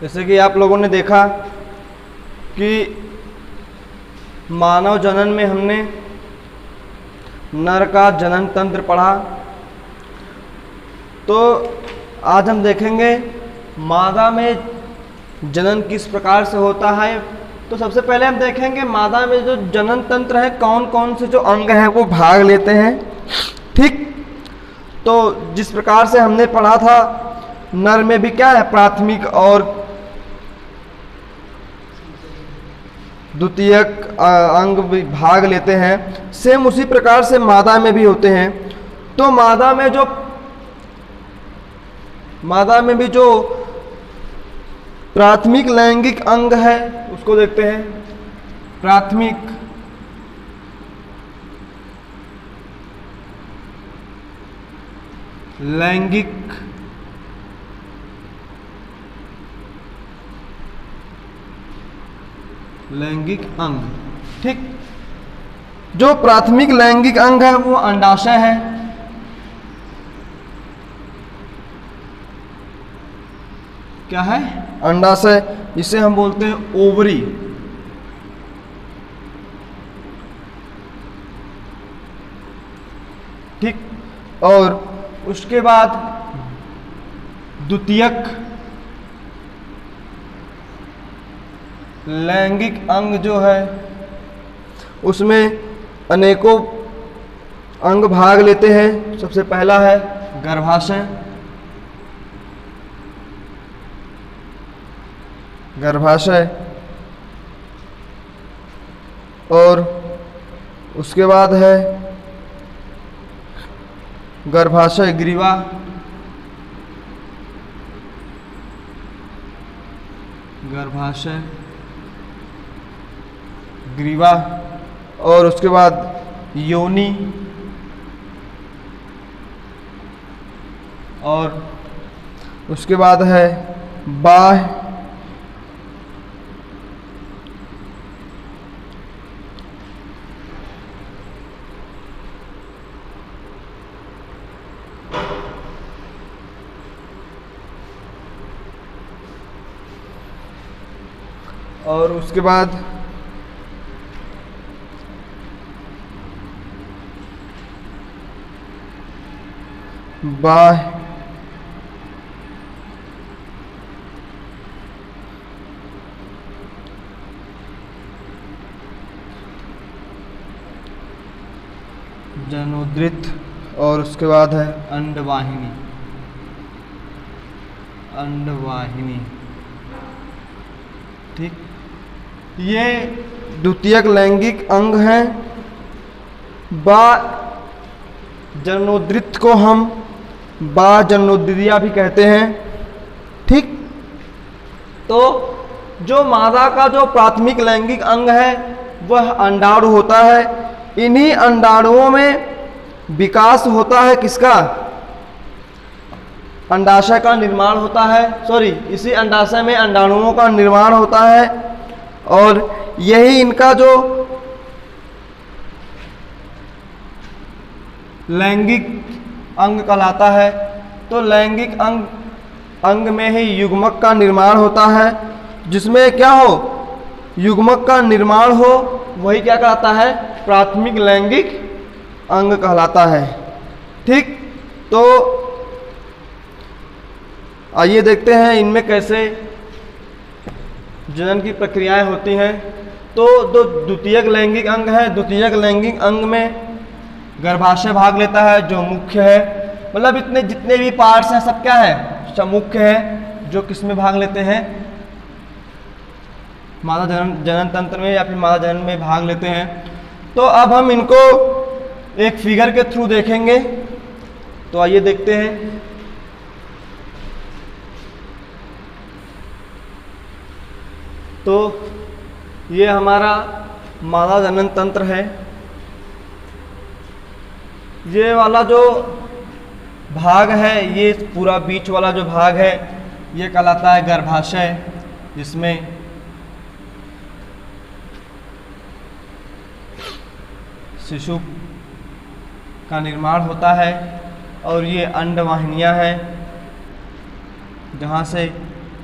जैसे कि आप लोगों ने देखा कि मानव जनन में हमने नर का जनन तंत्र पढ़ा, तो आज हम देखेंगे मादा में जनन किस प्रकार से होता है। तो सबसे पहले हम देखेंगे मादा में जो जनन तंत्र है कौन कौन से जो अंग हैं वो भाग लेते हैं। ठीक, तो जिस प्रकार से हमने पढ़ा था नर में भी क्या है, प्राथमिक और द्वितीयक अंग भी भाग लेते हैं, सेम उसी प्रकार से मादा में भी होते हैं। तो मादा में भी जो प्राथमिक लैंगिक अंग है उसको देखते हैं। प्राथमिक लैंगिक अंग। ठीक, जो प्राथमिक लैंगिक अंग है वो अंडाशय है। क्या है? अंडाशय, जिसे हम बोलते हैं ओवरी। ठीक, और उसके बाद द्वितीयक लैंगिक अंग जो है उसमें अनेकों अंग भाग लेते हैं। सबसे पहला है गर्भाशय। और उसके बाद है गर्भाशय ग्रीवा। और उसके बाद योनि, और उसके बाद है बाह्य। और उसके बाद बाह्य जनोद्रित, और उसके बाद है अंडवाहिनी। ठीक, ये द्वितीयक लैंगिक अंग हैं। जनोद्रित को हम जनोद्रिया भी कहते हैं। ठीक, तो जो मादा का जो प्राथमिक लैंगिक अंग है वह अंडाणु होता है। इन्हीं अंडाणुओं में विकास होता है किसका? अंडाशय का निर्माण होता है। इसी अंडाशय में अंडाणुओं का निर्माण होता है, और यही इनका जो लैंगिक अंग कहलाता है। तो लैंगिक अंग में ही युग्मक का निर्माण होता है। जिसमें क्या हो, युग्मक का निर्माण हो, वही क्या कहलाता है? प्राथमिक लैंगिक अंग कहलाता है। ठीक, तो आइए देखते हैं इनमें कैसे जनन की प्रक्रियाएं होती हैं। तो जो द्वितीयक लैंगिक अंग है, द्वितीयक लैंगिक अंग में गर्भाशय भाग लेता है जो मुख्य है। मतलब इतने जितने भी पार्ट्स हैं सब क्या है? सब मुख्य है, जो किस में भाग लेते हैं? मादा जनन तंत्र में या फिर मादा जनन में भाग लेते हैं। तो अब हम इनको एक फिगर के थ्रू देखेंगे। तो आइए देखते हैं। तो ये हमारा मादा जनन तंत्र है। ये वाला जो भाग है, ये पूरा बीच वाला जो भाग है ये कहलाता है गर्भाशय, जिसमें शिशु का निर्माण होता है। और ये अंडवाहिनियां हैं जहाँ से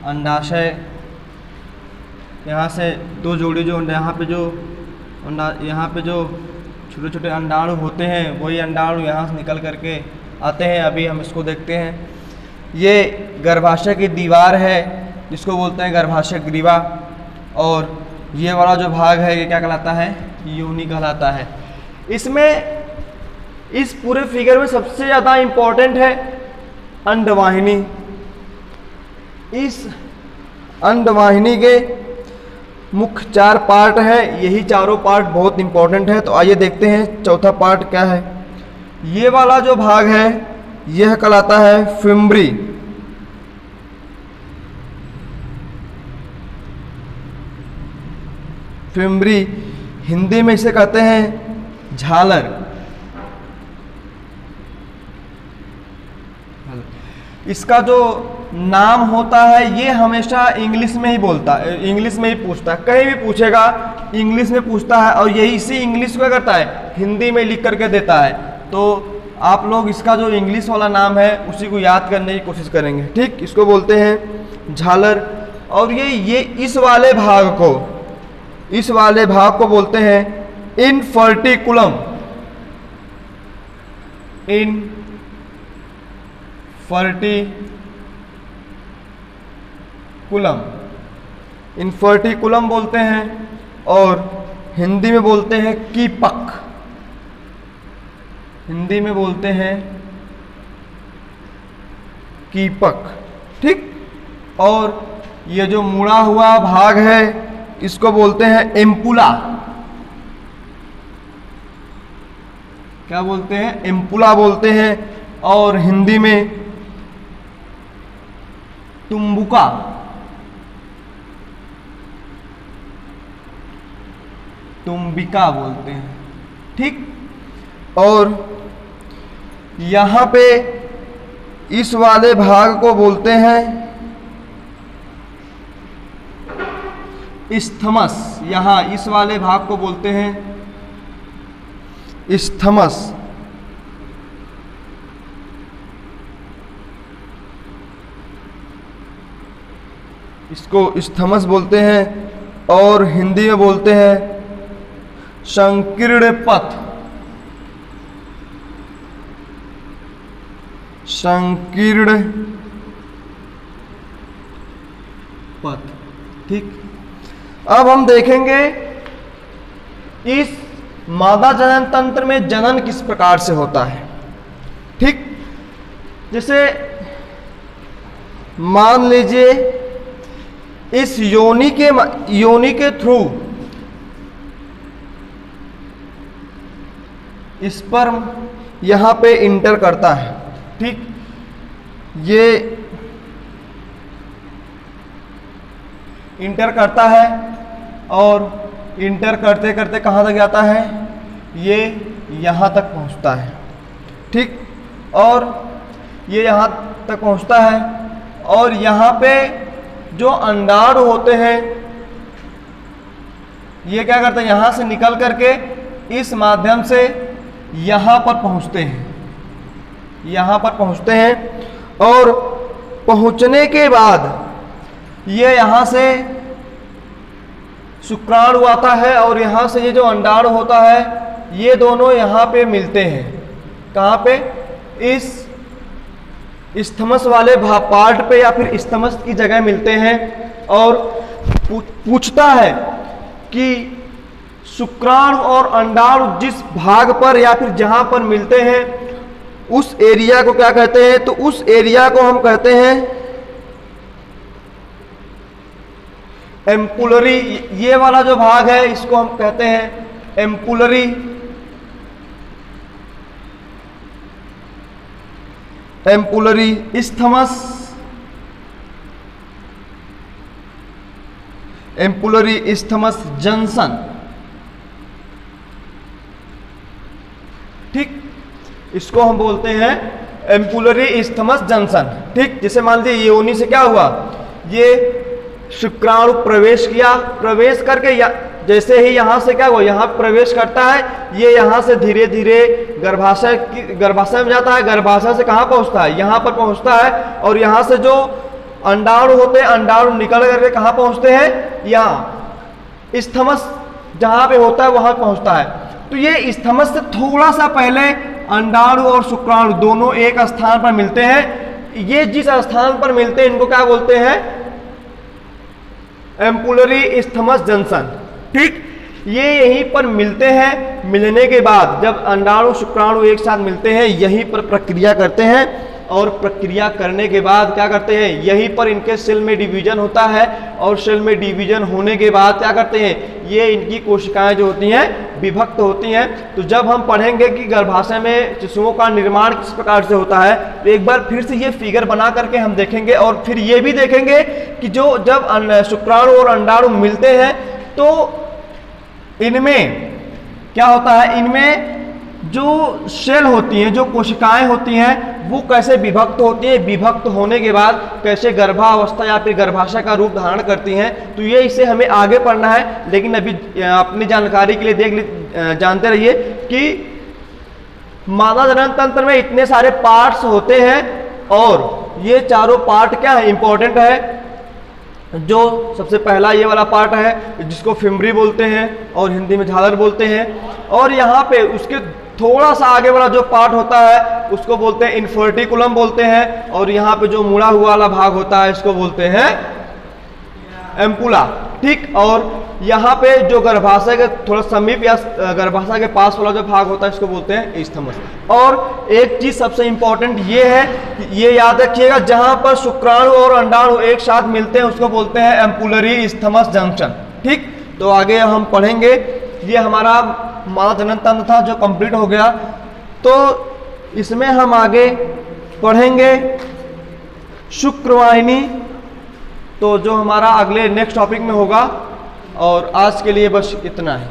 अंडाशय, यहाँ से दो जोड़ी जो यहाँ पे जो छोटे छोटे अंडाणु होते हैं, वही अंडाणु यहाँ से निकल करके आते हैं। अभी हम इसको देखते हैं। ये गर्भाशय की दीवार है जिसको बोलते हैं गर्भाशय ग्रीवा, और ये वाला जो भाग है ये क्या कहलाता है? योनि कहलाता है। इसमें इस पूरे फिगर में सबसे ज़्यादा इम्पोर्टेंट है अंडवाहिनी। इस अंडवाहिनी के मुख्य 4 पार्ट है, यही चारों पार्ट बहुत इंपॉर्टेंट है। तो आइए देखते हैं चौथा पार्ट क्या है। ये वाला जो भाग है यह कहलाता है फिम्बरी। फिम्बरी, हिंदी में इसे कहते हैं झालर। इसका जो नाम होता है ये हमेशा इंग्लिश में ही बोलता है, इंग्लिश में ही पूछता है, कहीं भी पूछेगा इंग्लिश में पूछता है, और यही इसी इंग्लिश को क्या करता है? हिंदी में लिख करके देता है। तो आप लोग इसका जो इंग्लिश वाला नाम है उसी को याद करने की कोशिश करेंगे। ठीक, इसको बोलते हैं झालर। और ये इस वाले भाग को बोलते हैं इनफर्टिकुलम। इनफर्टिकुलम बोलते हैं, और हिंदी में बोलते हैं कीपक। हिंदी में बोलते हैं कीपक। ठीक, और ये जो मुड़ा हुआ भाग है इसको बोलते हैं एम्पुला। क्या बोलते हैं? एम्पुला बोलते हैं, और हिंदी में तुम्बुका। तुम्बिका बोलते हैं। ठीक, और यहाँ पे इस वाले भाग को बोलते हैं इस्थमस। यहाँ इस वाले भाग को बोलते हैं इस्थमस। इसको इस्थमस बोलते हैं, और हिंदी में बोलते हैं संकीर्ण पथ। संकीर्ण पथ। ठीक, अब हम देखेंगे इस मादा जनन तंत्र में जनन किस प्रकार से होता है। ठीक, जैसे मान लीजिए इस योनि के थ्रू स्पर्म यहाँ पे इंटर करता है। ठीक, ये इंटर करता है, और इंटर करते करते कहाँ तक जाता है? ये यहाँ तक पहुँचता है। ठीक, और ये यहाँ तक पहुँचता है, और यहाँ पे जो अंडाणु होते हैं ये क्या करते हैं? यहाँ से निकल करके इस माध्यम से यहाँ पर पहुँचते हैं। यहाँ पर पहुँचते हैं, और पहुँचने के बाद ये यहाँ से शुक्राणु आता है, और यहाँ से ये जो अंडाणु होता है ये दोनों यहाँ पे मिलते हैं। कहाँ पे? इस इस्थमस वाले पार्ट पे, या फिर इस्थमस की जगह मिलते हैं, और पूछता है कि शुक्राणु और अंडाणु जिस भाग पर या फिर जहां पर मिलते हैं उस एरिया को क्या कहते हैं? तो उस एरिया को हम कहते हैं एम्पुलरी। ये वाला जो भाग है इसको हम कहते हैं ampullary. Ampullary isthmus. Ampullary isthmus junction. ठीक, इसको हम बोलते हैं एम्पुलरी इस्थमस जंक्शन। ठीक, जैसे मान लीजिए योनि से क्या हुआ? ये शुक्राणु प्रवेश किया, प्रवेश करके जैसे ही यहाँ से क्या हुआ? यहाँ प्रवेश करता है, ये यहाँ से धीरे धीरे गर्भाशय में जाता है। गर्भाशय से कहाँ पहुँचता है? यहाँ पर पहुँचता है, और यहाँ से जो अंडाणु होते हैं, अंडाणु निकल करके कहाँ पहुंचते हैं, यहाँ स्थमस जहाँ पे होता है वहां पहुंचता है। तो ये स्थमस से थोड़ा सा पहले अंडाणु और शुक्राणु दोनों एक स्थान पर मिलते हैं। ये जिस स्थान पर मिलते हैं इनको क्या बोलते हैं, एम्पुलरी स्थमस जंक्शन। ठीक, ये यहीं पर मिलते हैं। मिलने के बाद जब अंडाणु शुक्राणु एक साथ मिलते हैं यहीं पर प्रक्रिया करते हैं, और प्रक्रिया करने के बाद क्या करते हैं, यहीं पर इनके सेल में डिवीजन होता है, और सेल में डिवीजन होने के बाद क्या करते हैं, ये इनकी कोशिकाएं जो होती हैं विभक्त होती हैं। तो जब हम पढ़ेंगे कि गर्भाशय में शिशुओं का निर्माण किस प्रकार से होता है, तो एक बार फिर से ये फिगर बना करके हम देखेंगे, और फिर ये भी देखेंगे कि जो जब शुक्राणु और अंडाणु मिलते हैं तो इनमें क्या होता है, इनमें जो सेल होती हैं, जो कोशिकाएं होती हैं, वो कैसे विभक्त होती हैं, विभक्त होने के बाद कैसे गर्भावस्था या फिर गर्भाशय का रूप धारण करती हैं। तो ये इसे हमें आगे पढ़ना है, लेकिन अभी अपनी जानकारी के लिए जानते रहिए कि मादा जनन तंत्र में इतने सारे पार्ट्स होते हैं, और ये चारों पार्ट क्या है, इंपॉर्टेंट है। जो सबसे पहला ये वाला पार्ट है जिसको फिम्बरी बोलते हैं और हिंदी में झालर बोलते हैं, और यहाँ पे उसके थोड़ा सा आगे वाला जो पार्ट होता है उसको बोलते हैं इन्फर्टिकुलम बोलते हैं, और यहाँ पे जो मुड़ा हुआ वाला भाग होता है इसको बोलते हैं एम्पुला। ठीक, और यहाँ पे जो गर्भाशय के थोड़ा समीप या गर्भाशय के पास वाला जो भाग होता है इसको बोलते हैं स्थमस। और एक चीज सबसे इंपॉर्टेंट ये है, ये याद रखिएगा, जहां पर शुक्राणु और अंडाणु एक साथ मिलते हैं उसको बोलते हैं एम्पुलरी स्थमस जंक्शन। ठीक, तो आगे हम पढ़ेंगे। ये हमारा मादा जनन तंत्र था जो कंप्लीट हो गया। तो इसमें हम आगे पढ़ेंगे शुक्रवाहिनी, तो जो हमारा अगले नेक्स्ट टॉपिक में होगा। और आज के लिए बस इतना है।